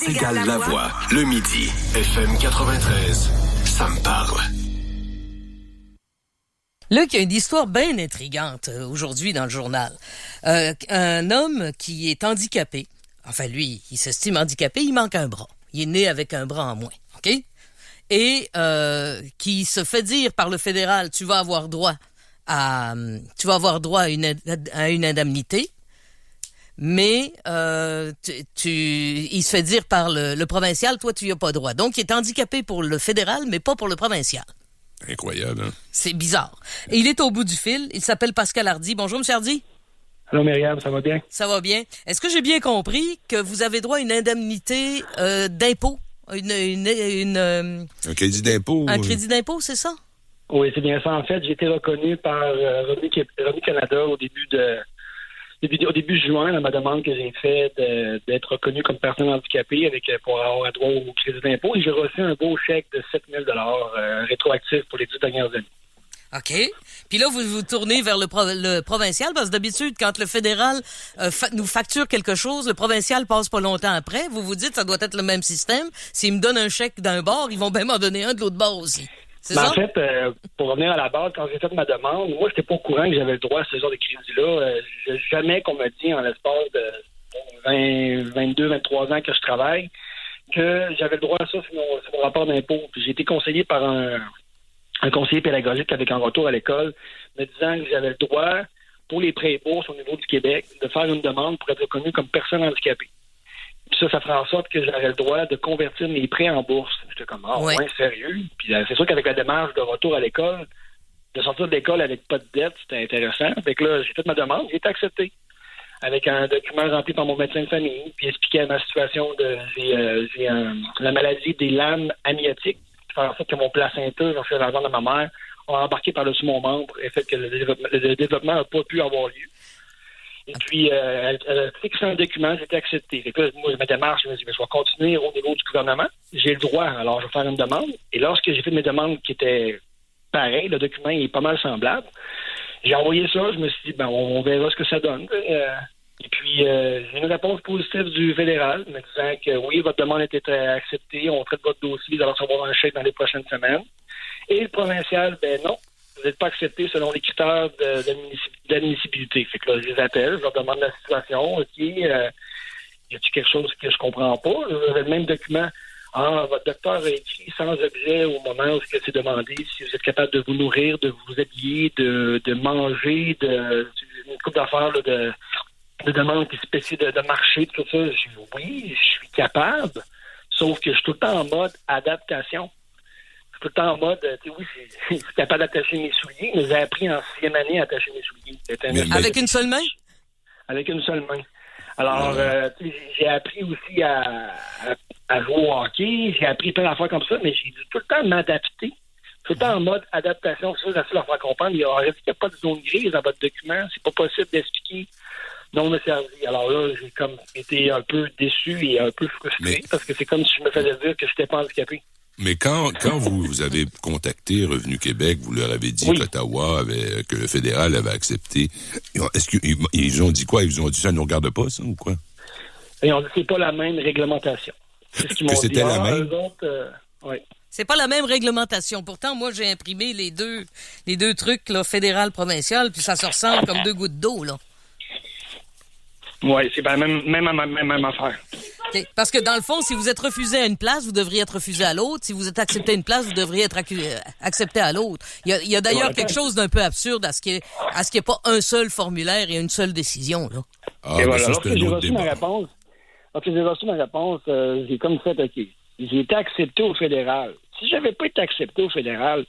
égale la voix. Le midi, FM 93, ça me parle. Luc, il y a une histoire bien intrigante aujourd'hui dans le journal. Un homme qui est handicapé, enfin lui, il s'estime handicapé, il manque un bras. Il est né avec un bras en moins, OK? Et qui se fait dire par le fédéral, tu vas avoir droit à une indemnité, mais il se fait dire par le provincial, toi, tu n'y as pas droit. Donc, il est handicapé pour le fédéral, mais pas pour le provincial. Incroyable, hein? C'est bizarre. Et il est au bout du fil. Il s'appelle Pascal Hardy. Bonjour, M. Hardy. Allô, Myriam, ça va bien? Ça va bien. Est-ce que j'ai bien compris que vous avez droit à une indemnité d'impôt? Un crédit d'impôt? Un crédit d'impôt, c'est ça? Oui, c'est bien ça. En fait, j'ai été reconnu par Revenu Canada au début juin, dans ma demande que j'ai faite d'être reconnu comme personne handicapée pour avoir droit au crédit d'impôt. Et j'ai reçu un beau chèque de 7 000 rétroactif pour les 10 dernières années. OK. Puis là, vous vous tournez vers le provincial, parce que d'habitude, quand le fédéral nous facture quelque chose, le provincial passe pas longtemps après. Vous vous dites, ça doit être le même système. S'ils me donnent un chèque d'un bord, ils vont bien m'en donner un de l'autre bord aussi. C'est ça? En fait, pour revenir à la base, quand j'ai fait ma demande, moi, j'étais pas au courant que j'avais le droit à ce genre de crédit-là. Jamais qu'on m'a dit, en l'espace de 22, 23 ans que je travaille, que j'avais le droit à ça sur mon rapport d'impôt. Puis j'ai été conseillé par un conseiller pédagogique avec un retour à l'école, me disant que j'avais le droit, pour les prêts et bourses au niveau du Québec, de faire une demande pour être reconnu comme personne handicapée. Puis ça ferait en sorte que j'aurais le droit de convertir mes prêts en bourse. J'étais comme, ouais, sérieux. Puis c'est sûr qu'avec la démarche de retour à l'école, de sortir de l'école avec pas de dette, c'était intéressant. Fait que là, j'ai fait ma demande, j'ai été accepté. Avec un document rempli par mon médecin de famille, puis expliqué ma situation j'ai la maladie des lames amniotiques. En fait que mon placenta, j'en fais l'argent de ma mère, a embarqué par-dessus mon membre et fait que le développement n'a pas pu avoir lieu. Et puis, elle a fixé un document, j'ai été accepté. Fait que là, moi, ma démarche, je me dis, je vais continuer au niveau du gouvernement. J'ai le droit, alors je vais faire une demande. Et lorsque j'ai fait mes demandes qui étaient pareilles, le document est pas mal semblable, j'ai envoyé ça, je me suis dit, on verra ce que ça donne. Et puis, j'ai une réponse positive du fédéral me disant que oui, votre demande a été acceptée, on traite votre dossier, vous allez recevoir un chèque dans les prochaines semaines. Et le provincial, non, vous n'êtes pas accepté selon les critères d'admissibilité. Fait que là, je les appelle, je leur demande la situation, OK, y a-t-il quelque chose que je comprends pas? J'avais le même document. Votre docteur a écrit sans objet au moment où c'est demandé si vous êtes capable de vous nourrir, de vous habiller, de manger, une couple d'affaires là, de demande qui spécifie de marcher, tout ça. Je dis oui, je suis capable, sauf que je suis tout le temps en mode adaptation. Je suis tout le temps en mode, oui, je suis capable d'attacher mes souliers, mais j'ai appris en 6e année à attacher mes souliers. Avec une seule main? Avec une seule main. Alors, j'ai appris aussi à jouer au hockey, j'ai appris plein d'affaires comme ça, mais j'ai dû tout le temps m'adapter. Tout le temps en mode adaptation. C'est ça, la seule faire comprendre. Il n'y a pas de zone grise dans votre document. C'est pas possible d'expliquer non desservi. Alors là, j'ai comme été un peu déçu et un peu frustré parce que c'est comme si je me faisais dire que je n'étais pas handicapé. Mais quand vous avez contacté Revenu Québec, vous leur avez dit qu'Ottawa que le fédéral avait accepté. Est-ce qu'ils ont dit quoi? Ils ont dit ça ne nous regarde pas, ça, ou quoi? Ils ont dit que c'est pas la même réglementation. C'est ce qu'ils m'ont dit. C'était la même? C'est pas la même réglementation. Pourtant, moi, j'ai imprimé les deux trucs, là, fédéral, provincial, puis ça se ressemble comme deux gouttes d'eau, là. Oui, c'est la même affaire. Okay. Parce que dans le fond, si vous êtes refusé à une place, vous devriez être refusé à l'autre. Si vous êtes accepté à une place, vous devriez être accepté à l'autre. Il y a d'ailleurs quelque chose d'un peu absurde à ce qu'il n'y ait pas un seul formulaire et une seule décision, là. Et voilà, lorsque j'ai reçu ma réponse, j'ai comme fait, OK, j'ai été accepté au fédéral. Si j'avais pas été accepté au fédéral,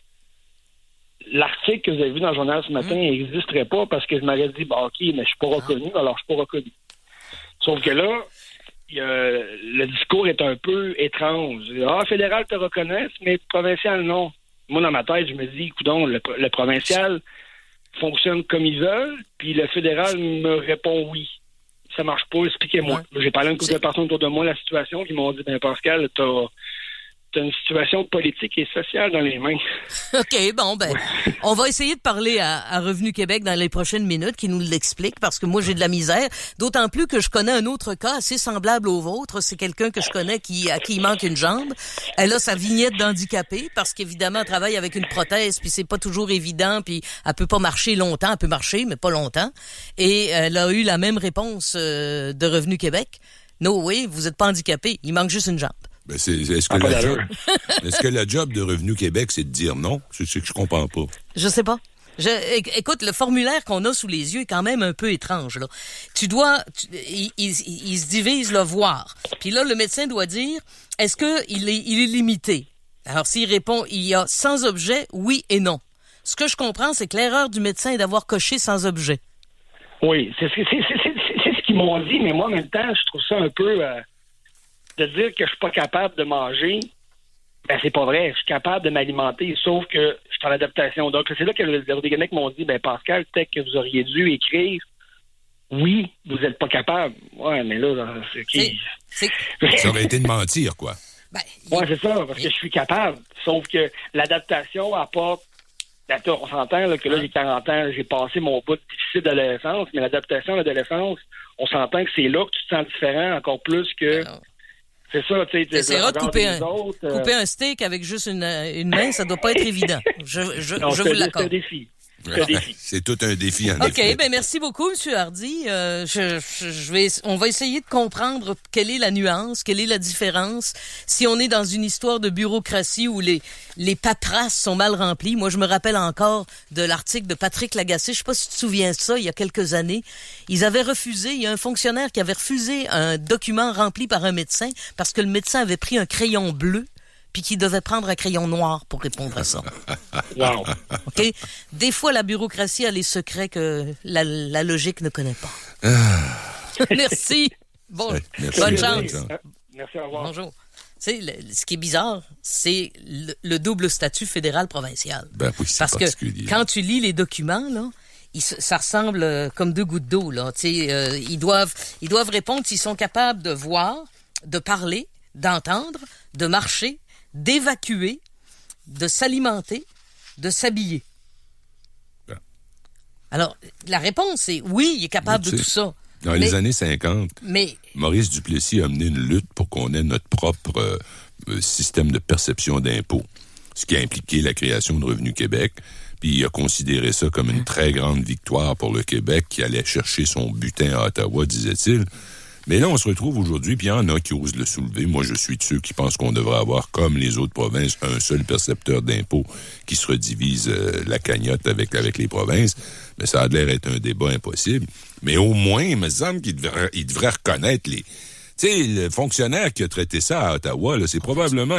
l'article que vous avez vu dans le journal ce matin n'existerait pas parce que je m'aurais dit, OK, mais je suis pas reconnu, alors je suis pas reconnu. Sauf que là, le discours est un peu étrange. Fédéral te reconnaisse, mais provincial, non. Moi, dans ma tête, je me dis, coudonc, le provincial fonctionne comme ils veulent, puis le fédéral me répond oui. Ça marche pas, expliquez-moi. J'ai parlé à une couple de personnes autour de moi la situation qui m'ont dit, Pascal, t'as tu as une situation politique et sociale dans les mains. OK, bon, on va essayer de parler à Revenu Québec dans les prochaines minutes, qui nous l'explique, parce que moi, j'ai de la misère. D'autant plus que je connais un autre cas assez semblable au vôtre. C'est quelqu'un que je connais à qui il manque une jambe. Elle a sa vignette d'handicapé, parce qu'évidemment, elle travaille avec une prothèse, puis c'est pas toujours évident, puis elle peut pas marcher longtemps. Elle peut marcher, mais pas longtemps. Et elle a eu la même réponse de Revenu Québec. No way, vous êtes pas handicapé. Il manque juste une jambe. Ben est-ce que la job de Revenu Québec, c'est de dire non? C'est que je comprends pas. Je sais pas. Écoute, le formulaire qu'on a sous les yeux est quand même un peu étrange, là. Il se divise le voir. Puis là, le médecin doit dire, est-ce qu'il est limité? Alors, s'il répond, il y a sans objet, oui et non. Ce que je comprends, c'est que l'erreur du médecin est d'avoir coché sans objet. Oui, c'est ce qu'ils m'ont dit, mais moi, en même temps, je trouve ça un peu... de dire que je suis pas capable de manger, ben c'est pas vrai. Je suis capable de m'alimenter, sauf que je suis en adaptation. Donc, c'est là que les Québec m'ont dit, ben Pascal, peut-être que vous auriez dû écrire oui, vous êtes pas capable. Ouais, mais là, ça aurait été de mentir, quoi. Ouais, c'est ça, parce que je suis capable. Sauf que l'adaptation apporte... On s'entend là, que là, j'ai 40 ans, j'ai passé mon bout difficile d'adolescence, mais l'adaptation à l'adolescence, on s'entend que c'est là que tu te sens différent encore plus que... C'est ça, tu sais. T'essaieras de couper un steak avec juste une main, ça doit pas être évident. Je vous l'accorde. C'est un défi. C'est tout un défi, en effet. effet. OK, merci beaucoup, M. Hardy. On va essayer de comprendre quelle est la nuance, quelle est la différence. Si on est dans une histoire de bureaucratie où les paperasses sont mal remplies. Moi, je me rappelle encore de l'article de Patrick Lagacé. Je sais pas si tu te souviens de ça, il y a quelques années. Il y a un fonctionnaire qui avait refusé un document rempli par un médecin parce que le médecin avait pris un crayon bleu puis qui devait prendre un crayon noir pour répondre à ça. Wow. OK? Des fois, la bureaucratie a les secrets que la logique ne connaît pas. Merci. Bonne chance. Merci, au revoir. Bonjour. Tu sais, ce qui est bizarre, c'est le double statut fédéral-provincial. Ben oui, c'est parce particulier. Que quand tu lis les documents, là, ça ressemble comme deux gouttes d'eau, là. Tu sais, ils doivent répondre s'ils sont capables de voir, de parler, d'entendre, de marcher, d'évacuer, de s'alimenter, de s'habiller. Ben. Alors, la réponse est oui, il est capable de tout ça. Dans les années 50, mais Maurice Duplessis a mené une lutte pour qu'on ait notre propre système de perception d'impôts, ce qui a impliqué la création de Revenu Québec. Puis il a considéré ça comme une très grande victoire pour le Québec qui allait chercher son butin à Ottawa, disait-il. Mais là, on se retrouve aujourd'hui, puis il y en a qui osent le soulever. Moi, je suis de ceux qui pensent qu'on devrait avoir, comme les autres provinces, un seul percepteur d'impôts qui se redivise la cagnotte avec les provinces. Mais ça a l'air d'être un débat impossible. Mais au moins, il me semble qu'il devrait reconnaître les... Tu sais, le fonctionnaire qui a traité ça à Ottawa, là, c'est probablement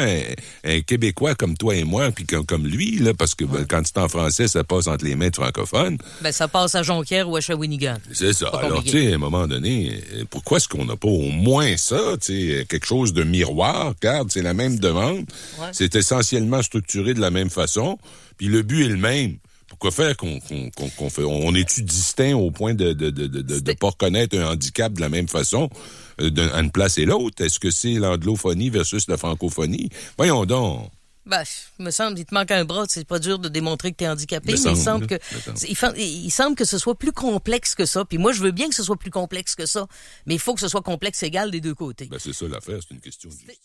un Québécois comme toi et moi, puis comme lui, là, parce que quand c'est en français, ça passe entre les mains de francophones. Ben, ça passe à Jonquière ou à Shawinigan. C'est ça. Alors, tu sais, à un moment donné, pourquoi est-ce qu'on n'a pas au moins ça, tu sais, quelque chose de miroir? Regarde, c'est la même demande. Ouais. C'est essentiellement structuré de la même façon, puis le but est le même. Pourquoi faire on est-tu distinct au point de pas reconnaître un handicap de la même façon à une place et l'autre? Est-ce que c'est l'anglophonie versus la francophonie? Voyons donc. Ben, il me semble, il te manque un bras, c'est pas dur de démontrer que t'es handicapé, mais il semble que ce soit plus complexe que ça. Puis moi, je veux bien que ce soit plus complexe que ça, mais il faut que ce soit complexe égal des deux côtés. Ben, c'est ça l'affaire, c'est une question de justice.